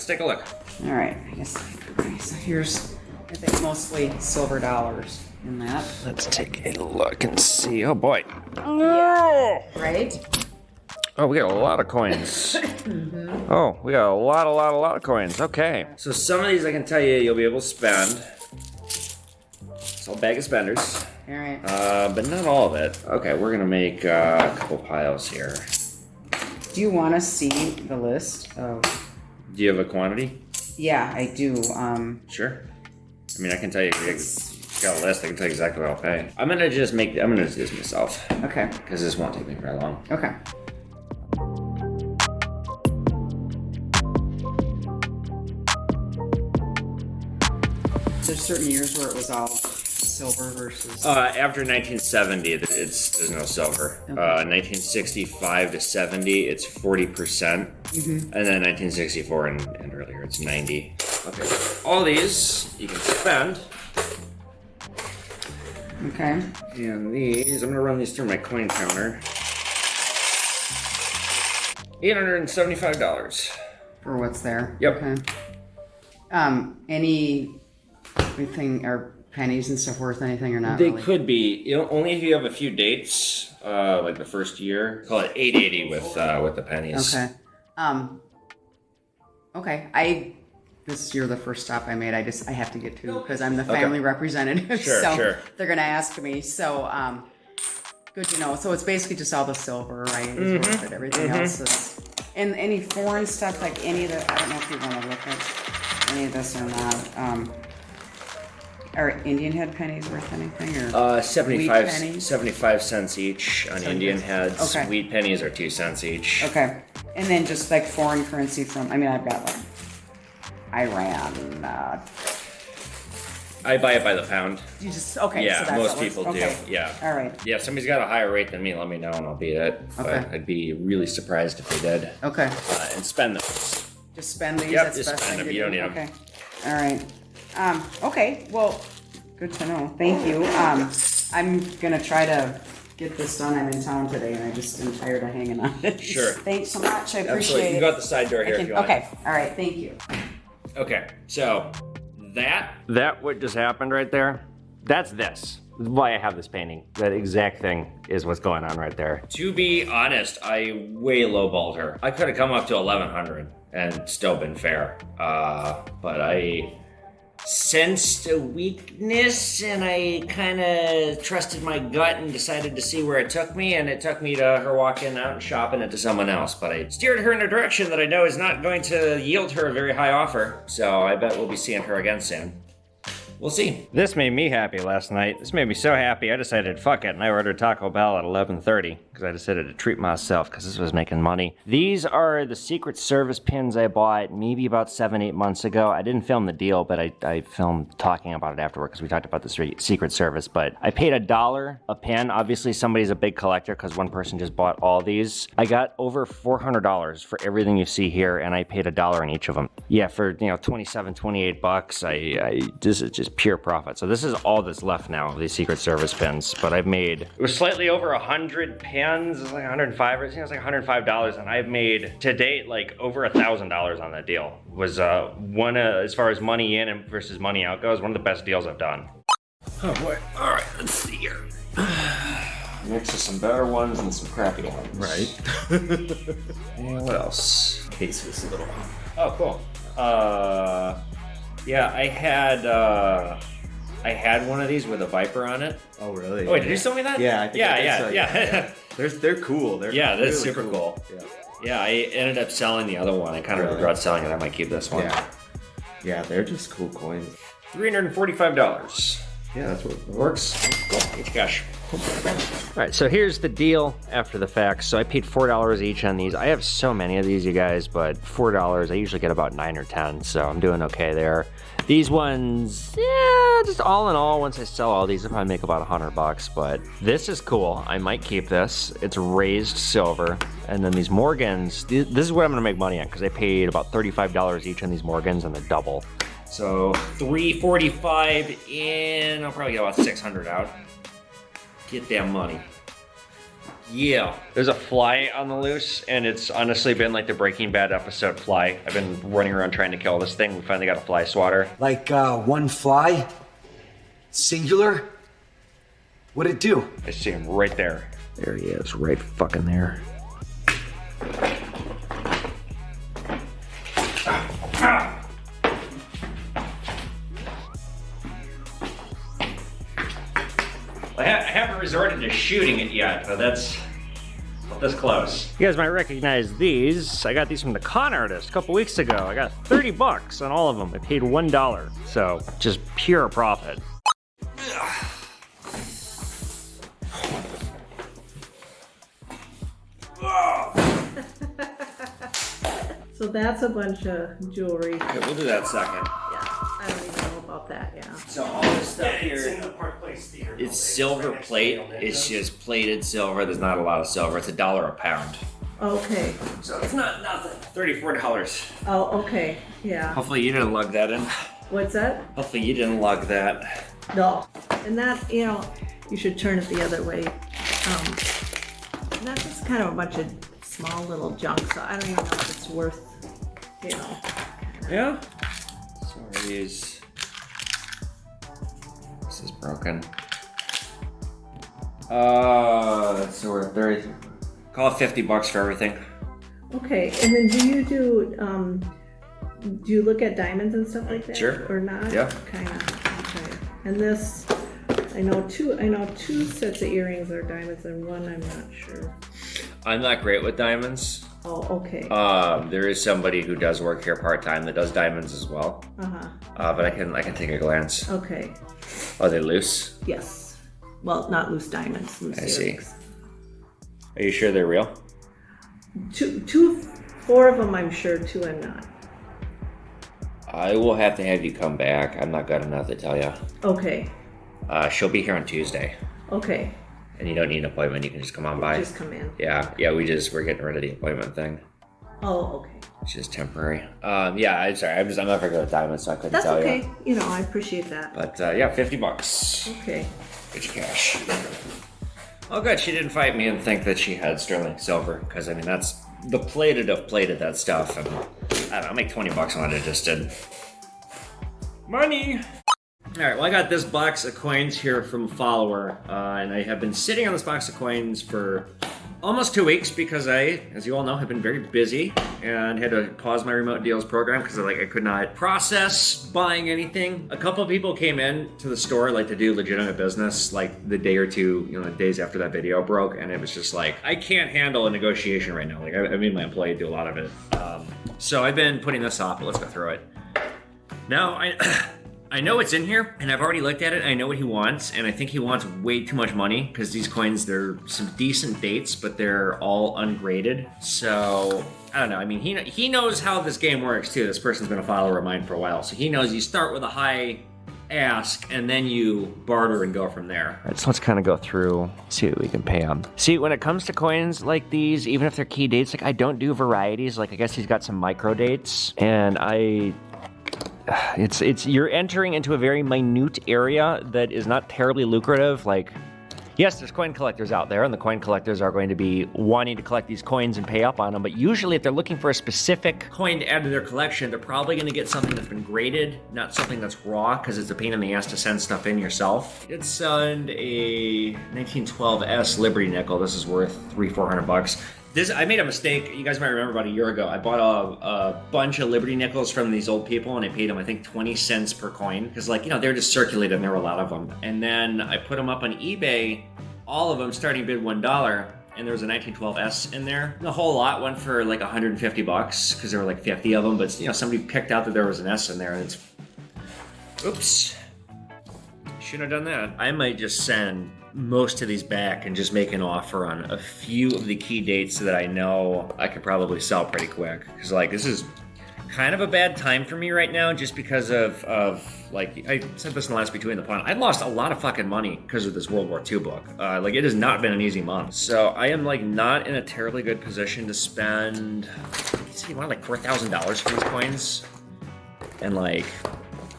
let's take a look. All right, I guess. Okay, so here's, I think, mostly silver dollars in that. Let's take a look and see. Oh boy. Yeah. Right? Oh, we got a lot of coins. Oh, we got a lot of coins. Okay. So some of these I can tell you'll be able to spend. It's all bag of spenders. All right. But not all of it. Okay, we're gonna make a couple piles here. Do you want to see the list of? Do you have a quantity? Yeah, I do. Sure. I mean, I can tell you. Got a list. I can tell you exactly what I'll pay. I'm gonna do this myself. Okay. Because this won't take me very long. Okay. There's certain years where it was all silver versus. After 1970, there's no silver. Okay. 1965 to 70, it's 40%, and then 1964 and earlier, it's 90. Okay. All these you can spend. Okay. And these, I'm gonna run these through my coin counter. $875. For what's there. Yep. Okay. Anything or pennies and stuff worth anything or not? They really? could be, only if you have a few dates, like the first year. Call it 880 with the pennies. Okay. Okay. This year the first stop I made. I have to get to because I'm the family representative. Sure, sure. They're gonna ask me. So good to know. So it's basically just all the silver, right? Is worth it. Everything else is. And any foreign stuff, like any of the, I don't know if you want to look at any of this or not. Are Indian head pennies worth anything, or 75 cents each on Indian heads. Okay. Wheat pennies are 2 cents each. Okay, and then just like foreign currency from. I mean, I've got like Iran. I buy it by the pound. You just okay. Yeah, so that's most how it people works. do. Okay. Yeah. All right. Yeah, if somebody's got a higher rate than me, let me know and I'll beat it. Okay. But I'd be really surprised if they did. Okay. And spend those. Just spend these. Yep, That's just the best spend thing them. to You don't do? need them. Okay. All right. Okay. Well, good to know. Thank you. I'm gonna try to get this done. I'm in town today, and I just am tired of hanging on it. Sure. Thanks so much. I appreciate Absolutely. You it. can go out the side door here if you want. Okay. All right. Thank you. Okay. So that what just happened right there, that's this. Why I have this painting. That exact thing is what's going on right there. To be honest, I way lowballed her. I could have come up to 1100 and still been fair. But I sensed a weakness and I kind of trusted my gut and decided to see where it took me, and it took me to her walking out and shopping it to someone else. But I steered her in a direction that I know is not going to yield her a very high offer. So I bet we'll be seeing her again soon. We'll see. This made me happy last night. This made me so happy I decided fuck it, and I ordered Taco Bell at 11:30 because I decided to treat myself because this was making money. These are the Secret Service pins I bought maybe about 7-8 months ago. I didn't film the deal, but I filmed talking about it afterward because we talked about the Secret Service. But I paid $1 a pin. Obviously somebody's a big collector because one person just bought all these. I got over $400 for everything you see here, and I paid $1 in each of them. Yeah, for 27, 28 bucks. This is just pure profit. So this is all that's left now of these Secret Service pins, but I've made, it was slightly over 100 pins. It was like 105, or I think it was like $105, and I've made to date like over $1,000 on that deal. It was one as far as money in and versus money out goes, one of the best deals I've done. Oh boy. All right, let's see here. Mix of some better ones and some crappy ones. Right. And what else? Case was a little. Oh, cool. Yeah, I had one of these with a Viper on it. Oh, really? Oh, wait, did you sell me that? Yeah, I think I did sell you yeah. They're cool. They're Yeah, that's really super cool. Yeah. Yeah, I ended up selling the other one. I kind of Really? regret selling it. I might keep this one. Yeah, they're just cool coins. $345. Yeah, that's what Works. Cool. Get your cash. All right, so here's the deal after the fact. So I paid $4 each on these. I have so many of these, you guys, but $4, I usually get about 9 or 10, so I'm doing okay there. These ones, yeah, just all in all, once I sell all these, I'll probably make about $100, but this is cool. I might keep this. It's raised silver. And then these Morgans, this is what I'm gonna make money on, because I paid about $35 each on these Morgans, and they're double. So $345 in, I'll probably get about $600 out. Get that money. Yeah. There's a fly on the loose, and it's honestly been like the Breaking Bad episode Fly. I've been running around trying to kill this thing. We finally got a fly swatter. Like, one fly? Singular? What'd it do? I see him right there. There he is, right fucking there. I haven't resorted to shooting it yet, but that's this close. You guys might recognize these. I got these from the con artist a couple weeks ago. I got 30 bucks on all of them. I paid $1, so just pure profit. So that's a bunch of jewelry. Okay, we'll do that second. Yeah, I don't even know about that, yeah. So all this stuff here, it's silver plate. It's just plated silver. There's not a lot of silver. It's $1 a pound. Okay. So it's not nothing. $34. Oh, okay, yeah. Hopefully you didn't lug that in. What's that? Hopefully you didn't lug that. No. And that, you know, you should turn it the other way. And that's just kind of a bunch of small little junk, so I don't even know if it's worth, you know. Yeah. So are these. This is broken. So we're 30. Call it 50 bucks for everything. Okay, and then do you look at diamonds and stuff like that? Sure. Or not? Yeah. Kinda, okay. And this, I know two sets of earrings are diamonds and one I'm not sure. I'm not great with diamonds. Oh, okay. There is somebody who does work here part-time that does diamonds as well. But I can take a glance. Okay. Are they loose? Yes. Well, not loose diamonds, loose earrings. See. Are you sure they're real? Four of them I'm sure, two I'm not. I will have to have you come back. I'm not good enough to tell you. Okay. She'll be here on Tuesday. Okay. And you don't need an appointment. You can just come on by. Just come in. Yeah. We're getting rid of the appointment thing. Oh, okay. It's just temporary. Yeah. I'm sorry. I'm not very good at diamonds, so I couldn't tell you. That's okay. You know, I appreciate that. But yeah, 50 bucks. Okay. Get your cash. Oh, good. She didn't fight me and think that she had sterling silver, because I mean that's the plated of plated that stuff. And I don't know. I'll make 20 bucks on it. Just did. Money. All right, well, I got this box of coins here from a follower, and I have been sitting on this box of coins for almost 2 weeks because I, as you all know, have been very busy and had to pause my remote deals program because I could not process buying anything. A couple of people came in to the store to do legitimate business like the day or two, the days after that video broke, and it was just like, I can't handle a negotiation right now. I made my employee do a lot of it. So I've been putting this off, but let's go through it. Now, I know it's in here, and I've already looked at it. I know what he wants, and I think he wants way too much money because these coins, they're some decent dates, but they're all ungraded. So, I don't know. I mean, he knows how this game works, too. This person's been a follower of mine for a while, so he knows you start with a high ask, and then you barter and go from there. All right, so let's kind of go through, see what we can pay him. See, when it comes to coins like these, even if they're key dates, I don't do varieties. I guess he's got some micro dates, and it's you're entering into a very minute area that is not terribly lucrative. Yes, there's coin collectors out there, and the coin collectors are going to be wanting to collect these coins and pay up on them, but usually if they're looking for a specific coin to add to their collection, they're probably going to get something that's been graded, not something that's raw, because it's a pain in the ass to send stuff in yourself. It's send a 1912S Liberty nickel. This is worth $300-400. I made a mistake. You guys might remember about a year ago. I bought a bunch of Liberty nickels from these old people, and I paid them, I think, 20 cents per coin. Because, they're just circulated, and there were a lot of them. And then I put them up on eBay, all of them starting bid $1, and there was a 1912S in there. The whole lot went for $150 because there were 50 of them. But, somebody picked out that there was an S in there, and it's... Oops. Shouldn't have done that. I might just send most of these back and just make an offer on a few of the key dates that I know I could probably sell pretty quick. Because this is kind of a bad time for me right now, just because of I said this in the last Between the Pond. I lost a lot of fucking money because of this World War II book. It has not been an easy month. So I am not in a terribly good position to spend, I want $4,000 for these coins. And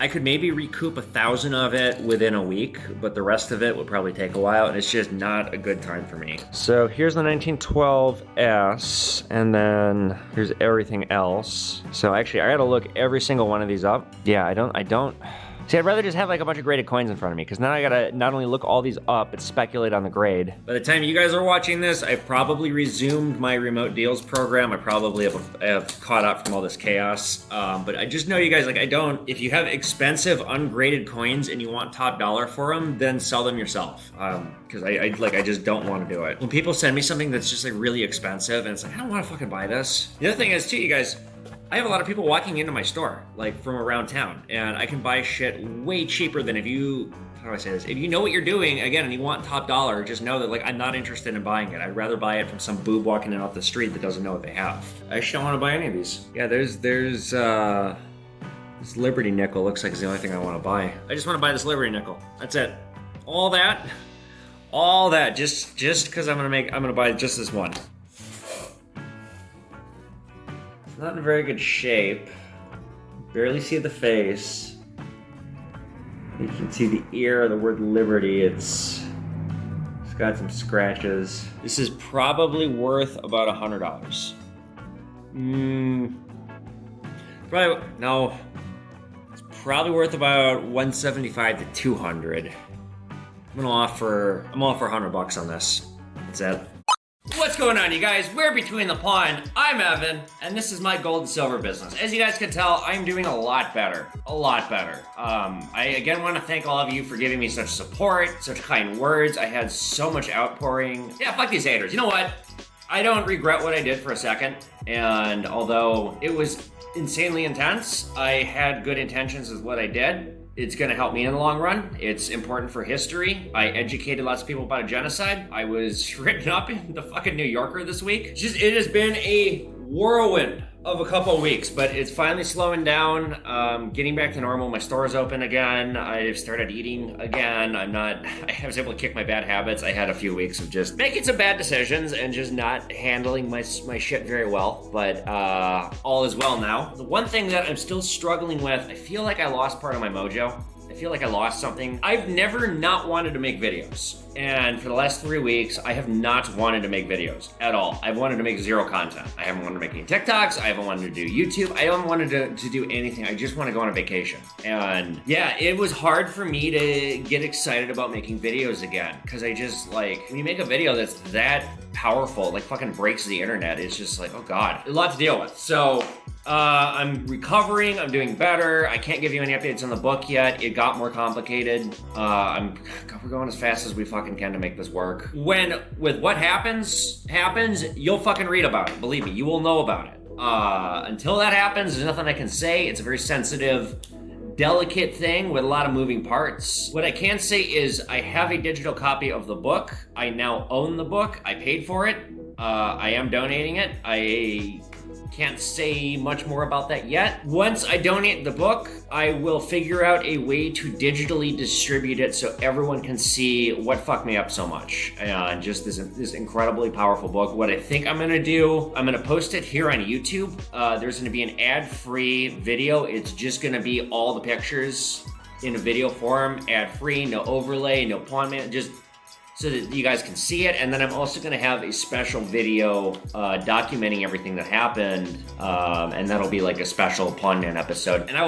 I could maybe recoup 1,000 of it within a week, but the rest of it would probably take a while, and it's just not a good time for me. So here's the 1912S, and then here's everything else. So actually, I gotta look every single one of these up. Yeah, I don't. See, I'd rather just have like a bunch of graded coins in front of me, because now I gotta not only look all these up, but speculate on the grade. By the time you guys are watching this, I've probably resumed my remote deals program. I probably have caught up from all this chaos. But I just know you guys, like, if you have expensive ungraded coins and you want top dollar for them, then sell them yourself. Because I just don't want to do it. When people send me something that's just like really expensive and it's like, I don't want to fucking buy this. The other thing is too, you guys, I have a lot of people walking into my store, like from around town, and I can buy shit way cheaper than how do I say this? If you know what you're doing, again, and you want top dollar, just know that like I'm not interested in buying it. I'd rather buy it from some boob walking in off the street that doesn't know what they have. I just don't want to buy any of these. Yeah, there's this Liberty nickel looks like it's the only thing I want to buy. I just want to buy this Liberty nickel. That's it. All that, just because I'm gonna buy just this one. Not in very good shape. Barely see the face. You can see the ear, the word Liberty. It's got some scratches. This is probably worth about $100. Probably no. It's probably worth about $175 to $200. I'm gonna offer $100 on this. That's it. What's going on, you guys? We're Between the Pawn. I'm Evan, and this is my gold and silver business. As you guys can tell, I'm doing a lot better. A lot better. I again want to thank all of you for giving me such support, such kind words. I had so much outpouring. Yeah, fuck these haters. You know what? I don't regret what I did for a second, and although it was insanely intense, I had good intentions with what I did. It's gonna help me in the long run. It's important for history. I educated lots of people about a genocide. I was written up in the fucking New Yorker this week. It has been a whirlwind of a couple of weeks, but it's finally slowing down, getting back to normal. My store is open again. I've started eating again. I was able to kick my bad habits. I had a few weeks of just making some bad decisions and just not handling my shit very well, but all is well now. The one thing that I'm still struggling with, I feel like I lost part of my mojo. I feel like I lost something. I've never not wanted to make videos. And for the last 3 weeks, I have not wanted to make videos at all. I've wanted to make zero content. I haven't wanted to make any TikToks. I haven't wanted to do YouTube. I haven't wanted to do anything. I just want to go on a vacation. And yeah, it was hard for me to get excited about making videos again. Because I just like, when you make a video that's that powerful, like fucking breaks the internet, it's just like, oh God, a lot to deal with. So I'm recovering, I'm doing better. I can't give you any updates on the book yet. It got more complicated. We're going as fast as we fucking can to make this work. With what happens, you'll fucking read about it. Believe me, you will know about it. Until that happens, there's nothing I can say. It's a very sensitive, delicate thing with a lot of moving parts. What I can say is I have a digital copy of the book. I now own the book. I paid for it. I am donating it. I can't say much more about that yet. Once I donate the book, I will figure out a way to digitally distribute it so everyone can see what fucked me up so much. And just this incredibly powerful book. What I think I'm gonna do, I'm gonna post it here on YouTube. There's gonna be an ad-free video. It's just gonna be all the pictures in a video form, ad-free, no overlay, no pawn man, just so that you guys can see it. And then I'm also gonna have a special video documenting everything that happened, and that'll be like a special Pawn Man episode. And I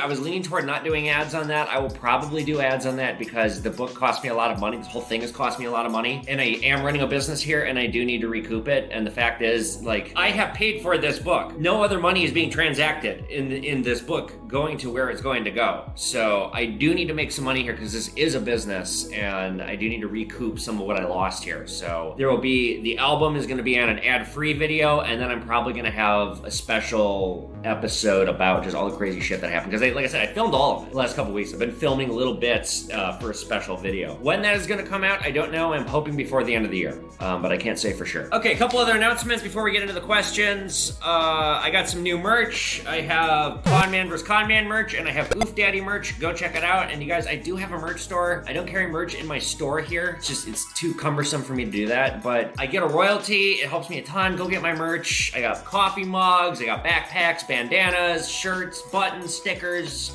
was leaning toward not doing ads on that. I will probably do ads on that because the book cost me a lot of money. This whole thing has cost me a lot of money, and I am running a business here, and I do need to recoup it. And the fact is, like, I have paid for this book. No other money is being transacted in this book going to where it's going to go. So I do need to make some money here because this is a business, and I do need to recoup some of what I lost here. So the album is going to be on an ad-free video, and then I'm probably going to have a special episode about just all the crazy shit that happened. Because like I said, I filmed all of it the last couple weeks. I've been filming little bits for a special video. When that is going to come out, I don't know. I'm hoping before the end of the year, but I can't say for sure. Okay, a couple other announcements before we get into the questions. I got some new merch. I have Pawn Man vs. Con Man merch, and I have Oof Daddy merch. Go check it out. And you guys, I do have a merch store. I don't carry merch in my store here. It's too cumbersome for me to do that, but I get a royalty. It helps me a ton. Go get my merch. I got coffee mugs. I got backpacks, bandanas, shirts, buttons, stickers.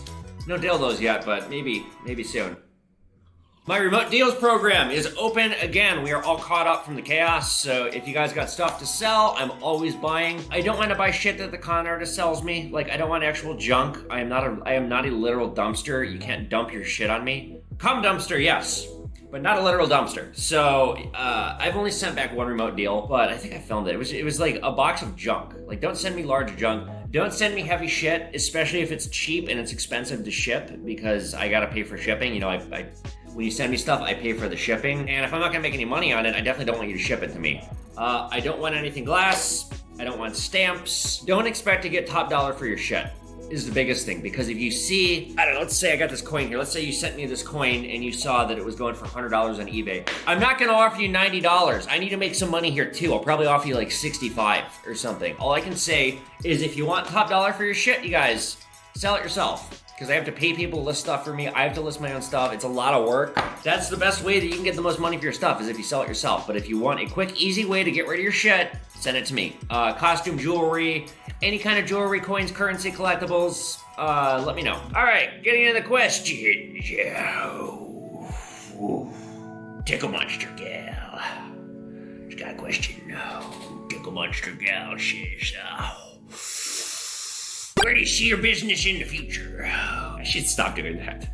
No dildos yet, but maybe soon. My remote deals program is open again. We are all caught up from the chaos, so if you guys got stuff to sell, I'm always buying. I don't want to buy shit that the con artist sells me. Like, I don't want actual junk. I am not a literal dumpster. You can't dump your shit on me. Cum dumpster, yes, but not a literal dumpster. So I've only sent back one remote deal, but I think I filmed it. It was like a box of junk. Like, don't send me large junk. Don't send me heavy shit, especially if it's cheap and it's expensive to ship, because I gotta pay for shipping. You know, when you send me stuff, I pay for the shipping. And if I'm not gonna make any money on it, I definitely don't want you to ship it to me. I don't want anything glass. I don't want stamps. Don't expect to get top dollar for your shit is the biggest thing. Because if you see, I don't know, let's say I got this coin here. Let's say you sent me this coin and you saw that it was going for $100 on eBay. I'm not gonna offer you $90. I need to make some money here too. I'll probably offer you like 65 or something. All I can say is if you want top dollar for your shit, you guys, sell it yourself. Because I have to pay people to list stuff for me. I have to list my own stuff. It's a lot of work. That's the best way that you can get the most money for your stuff, is if you sell it yourself. But if you want a quick, easy way to get rid of your shit, send it to me. Costume jewelry, any kind of jewelry, coins, currency, collectibles, let me know. All right, getting into the questions. Tickle Monster Gal. She's got a question. Tickle Monster Gal says, where do you see your business in the future? I should stop doing that.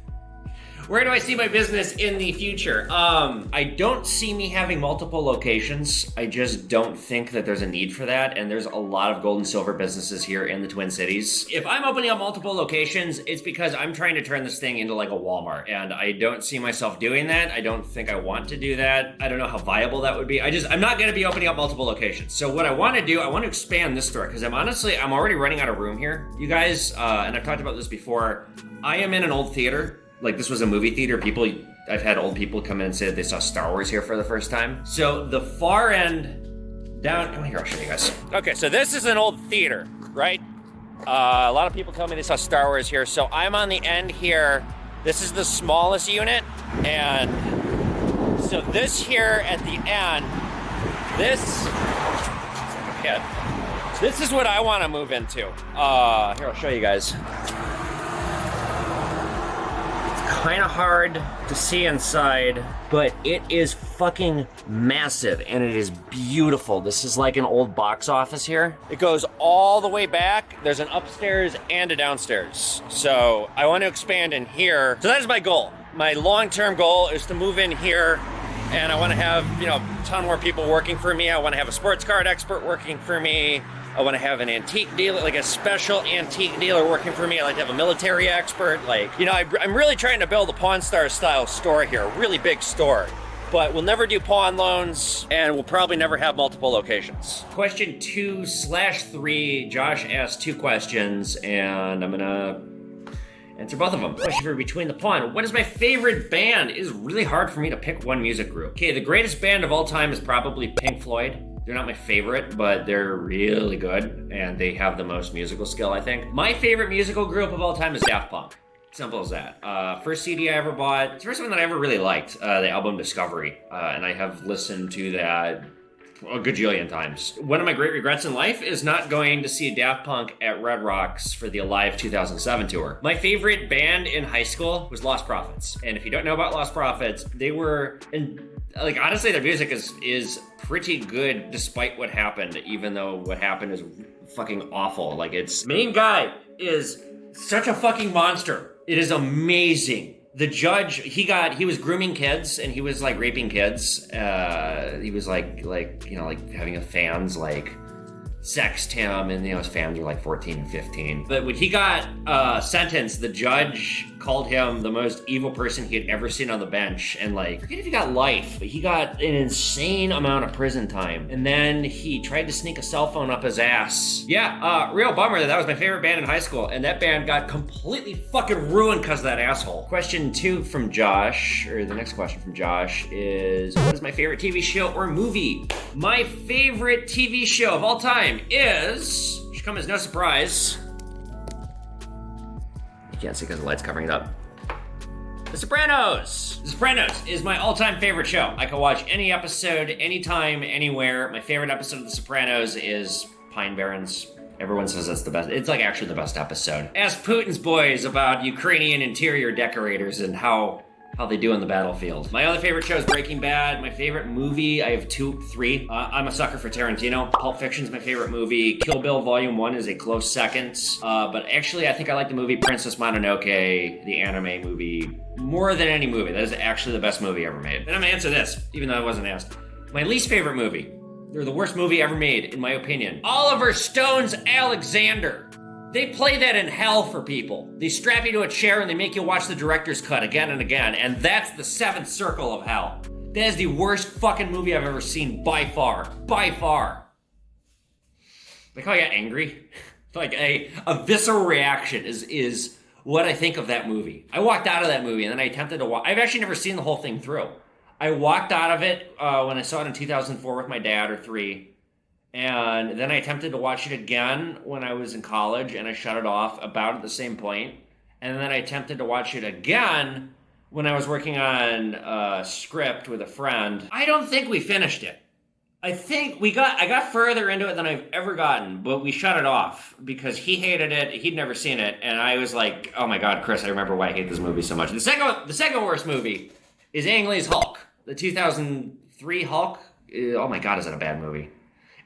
Where do I see my business in the future? I don't see me having multiple locations. I just don't think that there's a need for that, and there's a lot of gold and silver businesses here in the Twin Cities. If I'm opening up multiple locations, it's because I'm trying to turn this thing into like a Walmart, and I don't see myself doing that. I don't think I want to do that. I don't know how viable that would be. I'm not gonna be opening up multiple locations. So what I wanna do, I wanna expand this store, because I'm already running out of room here. You guys, and I've talked about this before, I am in an old theater. Like, this was a movie theater. I've had old people come in and say that they saw Star Wars here for the first time. So the far end down, come here, I'll show you guys. Okay, so this is an old theater, right? A lot of people tell me they saw Star Wars here. So I'm on the end here. This is the smallest unit. And so this here at the end, this is what I want to move into. Here, I'll show you guys. Kind of hard to see inside, but it is fucking massive and it is beautiful. This is like an old box office here. It goes all the way back. There's an upstairs and a downstairs. So I want to expand in here. So that is my goal. My long-term goal is to move in here, and I want to have, a ton more people working for me. I want to have a sports card expert working for me. I want to have an antique dealer, like a special antique dealer working for me. I like to have a military expert. I'm really trying to build a Pawn Stars style store here, a really big store. But we'll never do pawn loans, and we'll probably never have multiple locations. Question 2/3, Josh asked 2 questions, and I'm gonna answer both of them. Question for Between the Pawn. What is my favorite band? It is really hard for me to pick one music group. Okay, the greatest band of all time is probably Pink Floyd. They're not my favorite, but they're really good, and they have the most musical skill, I think. My favorite musical group of all time is Daft Punk. Simple as that. First CD I ever bought, it's the first one that I ever really liked, the album Discovery, and I have listened to that a gajillion times. One of my great regrets in life is not going to see Daft Punk at Red Rocks for the Alive 2007 tour. My favorite band in high school was Lost Prophets, and if you don't know about Lost Prophets, they were honestly, their music is pretty good despite what happened, even though what happened is fucking awful. Main guy is such a fucking monster. It is amazing. The judge, he was grooming kids, and he was raping kids. He was having fans sext him, and his fans were 14 and 15. But when he got sentenced, the judge called him the most evil person he had ever seen on the bench, and forget if he got life, but he got an insane amount of prison time. And then he tried to sneak a cell phone up his ass. Yeah, real bummer that was my favorite band in high school, and that band got completely fucking ruined because of that asshole. Question 2 from Josh, or the next question from Josh is, what is my favorite TV show or movie? My favorite TV show of all time is, should come as no surprise, you can't see because the light's covering it up, The Sopranos. The Sopranos is my all-time favorite show. I can watch any episode, anytime, anywhere. My favorite episode of The Sopranos is Pine Barrens. Everyone says that's the best. It's like actually the best episode. Ask Putin's boys about Ukrainian interior decorators and how they do on the battlefield. My other favorite show is Breaking Bad. My favorite movie, I have three. I'm a sucker for Tarantino. Pulp Fiction's my favorite movie. Kill Bill Volume 1 is a close second. But actually, I think I like the movie Princess Mononoke, the anime movie, more than any movie. That is actually the best movie ever made. And I'm gonna answer this, even though I wasn't asked. My least favorite movie, or the worst movie ever made, in my opinion, Oliver Stone's Alexander. They play that in hell for people. They strap you to a chair and they make you watch the director's cut again and again, and that's the seventh circle of hell. That is the worst fucking movie I've ever seen by far. By far. Like how I got angry? Like a visceral reaction is what I think of that movie. I walked out of that movie and then I attempted to watch. I've actually never seen the whole thing through. I walked out of it when I saw it in 2004 with my dad or 3. And then I attempted to watch it again when I was in college, and I shut it off about at the same point. And then I attempted to watch it again when I was working on a script with a friend. I don't think we finished it. I think I got further into it than I've ever gotten, but we shut it off because he hated it. He'd never seen it, and I was like, "Oh my God, Chris, I remember why I hate this movie so much." The second worst movie is Ang Lee's Hulk, the 2003 Hulk. Oh my God, is that a bad movie?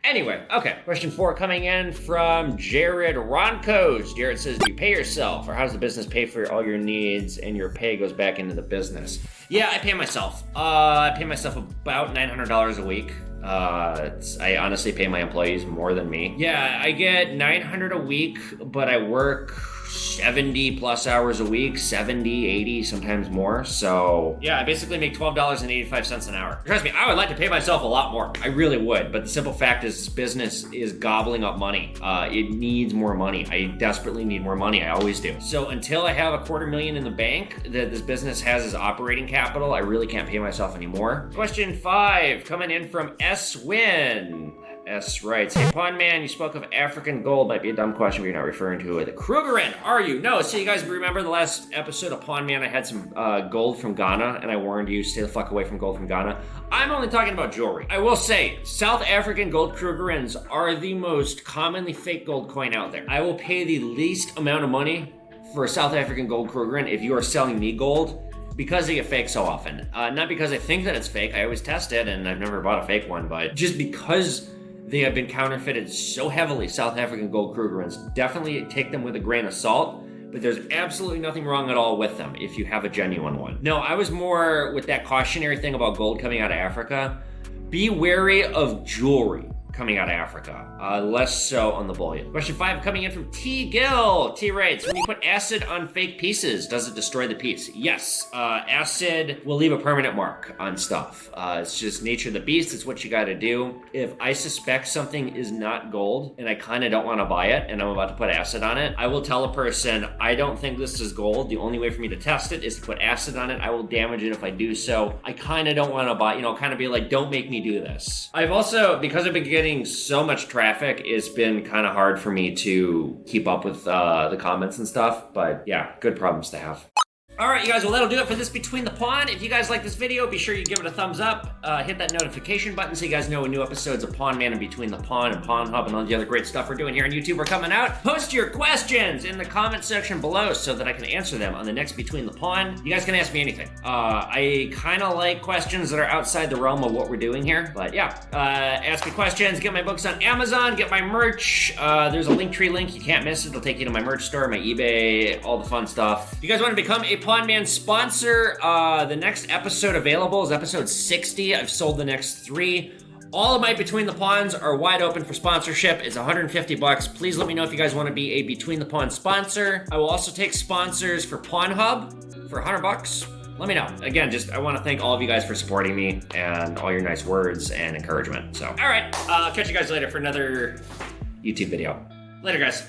Anyway, okay. Question 4 coming in from Jared Roncos. Jared says, do you pay yourself, or how does the business pay for all your needs and your pay goes back into the business? Yeah, I pay myself. I pay myself about $900 a week. I honestly pay my employees more than me. Yeah, I get $900 a week, but I work 70 plus hours a week, 70, 80, sometimes more. So yeah, I basically make $12.85 an hour. Trust me, I would like to pay myself a lot more. I really would. But the simple fact is this business is gobbling up money. It needs more money. I desperately need more money. I always do. So until I have $250,000 in the bank that this business has as operating capital, I really can't pay myself anymore. Question 5 coming in from S. Win. S writes, hey Pawn Man, you spoke of African gold. Might be a dumb question, but you're not referring to it. The Krugerrand, are you? No, so you guys remember the last episode of Pawn Man, I had some gold from Ghana, and I warned you, stay the fuck away from gold from Ghana. I'm only talking about jewelry. I will say, South African gold Krugerrands are the most commonly fake gold coin out there. I will pay the least amount of money for a South African gold Krugerrand if you are selling me gold, because they get fake so often. Not because I think that it's fake, I always test it, and I've never bought a fake one, but just because they have been counterfeited so heavily, South African gold Krugerrands. Definitely take them with a grain of salt, but there's absolutely nothing wrong at all with them if you have a genuine one. No, I was more with that cautionary thing about gold coming out of Africa. Be wary of jewelry coming out of Africa, less so on the bullion. Question 5 coming in from T. Gill. T writes, when you put acid on fake pieces, does it destroy the piece? Yes, acid will leave a permanent mark on stuff. It's just nature of the beast. It's what you gotta do. If I suspect something is not gold and I kinda don't wanna buy it and I'm about to put acid on it, I will tell a person, I don't think this is gold. The only way for me to test it is to put acid on it. I will damage it if I do so. I kinda don't wanna buy, kind of be like, don't make me do this. I've also, because I've been getting so much traffic, it's been kind of hard for me to keep up with the comments and stuff, but yeah, good problems to have. All right, you guys, well, that'll do it for this Between the Pawn. If you guys like this video, be sure you give it a thumbs up. Hit that notification button so you guys know when new episodes of Pawn Man and Between the Pawn and Pawn Hub and all the other great stuff we're doing here on YouTube are coming out. Post your questions in the comment section below so that I can answer them on the next Between the Pawn. You guys can ask me anything. I kind of like questions that are outside the realm of what we're doing here, but yeah, ask me questions, get my books on Amazon, get my merch. There's a Linktree link, you can't miss it. It'll take you to my merch store, my eBay, all the fun stuff. If you guys want to become a Pawn Man sponsor, the next episode available is episode 60. I've sold the next 3. All of my Between the Pawns are wide open for sponsorship. It's $150. Please let me know if you guys want to be a Between the Pawn sponsor. I will also take sponsors for Pawn Hub for $100. Let me know. Again, I want to thank all of you guys for supporting me and all your nice words and encouragement. So, all right, I'll catch you guys later for another YouTube video. Later, guys.